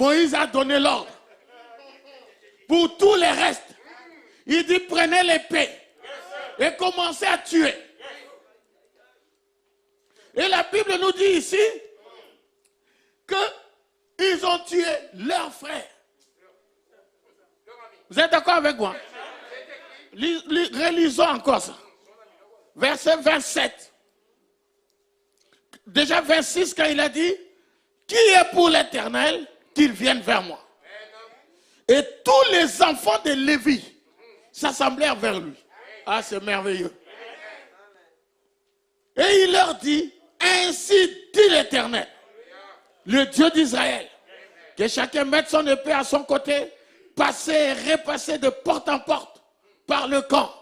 Moïse a donné l'ordre. Pour tous les restes, il dit prenez l'épée et commencez à tuer. Et la Bible nous dit ici qu'ils ont tué leurs frères. Vous êtes d'accord avec moi? Relisons encore ça. Verset 27. Déjà 26 quand il a dit qui est pour l'Éternel, qu'il vienne vers moi. Et tous les enfants de Lévi s'assemblèrent vers lui. Ah, c'est merveilleux. Et il leur dit, ainsi dit l'Éternel, le Dieu d'Israël, que chacun mette son épée à son côté, passer et repasser de porte en porte par le camp,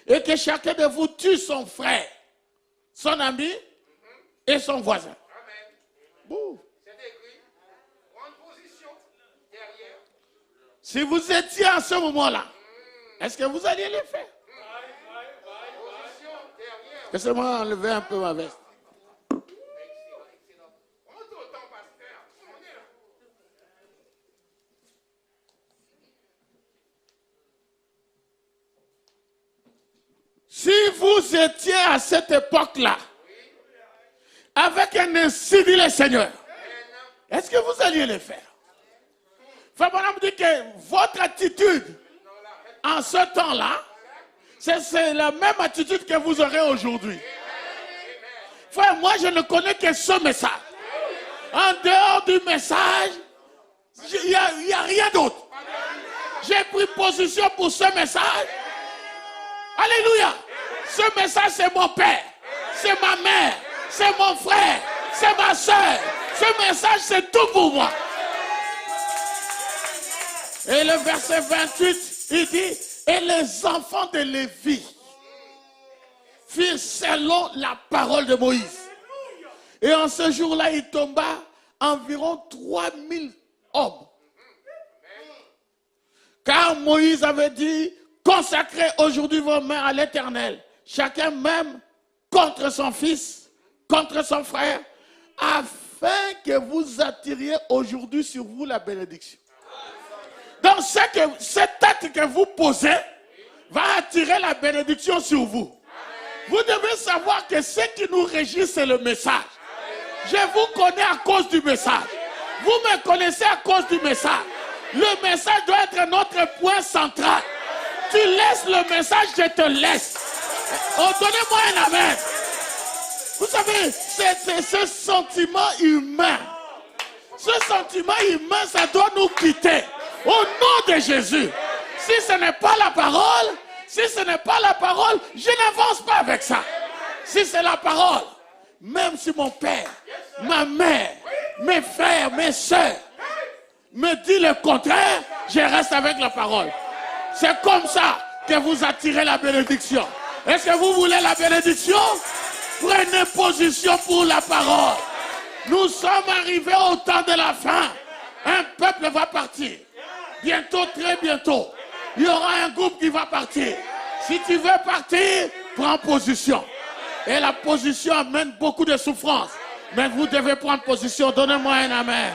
et que chacun de vous tue son frère, son ami et son voisin. Bon. Si vous étiez à ce moment-là, est-ce que vous alliez le faire? Laissez-moi enlever un peu ma veste. Si vous étiez à cette époque-là, avec un ainsi dit le Seigneur, est-ce que vous alliez le faire? Frère me dit que votre attitude en ce temps-là, c'est la même attitude que vous aurez aujourd'hui. Frère, moi je ne connais que ce message. En dehors du message, il n'y a rien d'autre. J'ai pris position pour ce message. Alléluia. Ce message, c'est mon père, c'est ma mère, c'est mon frère, c'est ma soeur. Ce message, c'est tout pour moi. Et le verset 28, il dit, et les enfants de Lévi firent selon la parole de Moïse. Et en ce jour-là, il tomba environ 3000 hommes. Car Moïse avait dit, consacrez aujourd'hui vos mains à l'Éternel, chacun même contre son fils, contre son frère, afin que vous attiriez aujourd'hui sur vous la bénédiction. Donc cet acte que vous posez va attirer la bénédiction sur vous. Vous devez savoir que ce qui nous régit, c'est le message. Je vous connais à cause du message. Vous me connaissez à cause du message. Le message doit être notre point central. Tu laisses le message, je te laisse. Oh, donnez-moi un amen. Vous savez, c'est ce sentiment humain. Ce sentiment humain, ça doit nous quitter. Au nom de Jésus. Si ce n'est pas la parole, je n'avance pas avec ça. Si c'est la parole, même si mon père, ma mère, mes frères, mes soeurs me disent le contraire, je reste avec la parole. C'est comme ça que vous attirez la bénédiction. Est-ce que vous voulez la bénédiction? Prenez position pour la parole. Nous sommes arrivés au temps de la fin. Un peuple va partir. Bientôt, très bientôt, il y aura un groupe qui va partir. Si tu veux partir, prends position. Et la position amène beaucoup de souffrance. Mais vous devez prendre position. Donnez-moi un amen.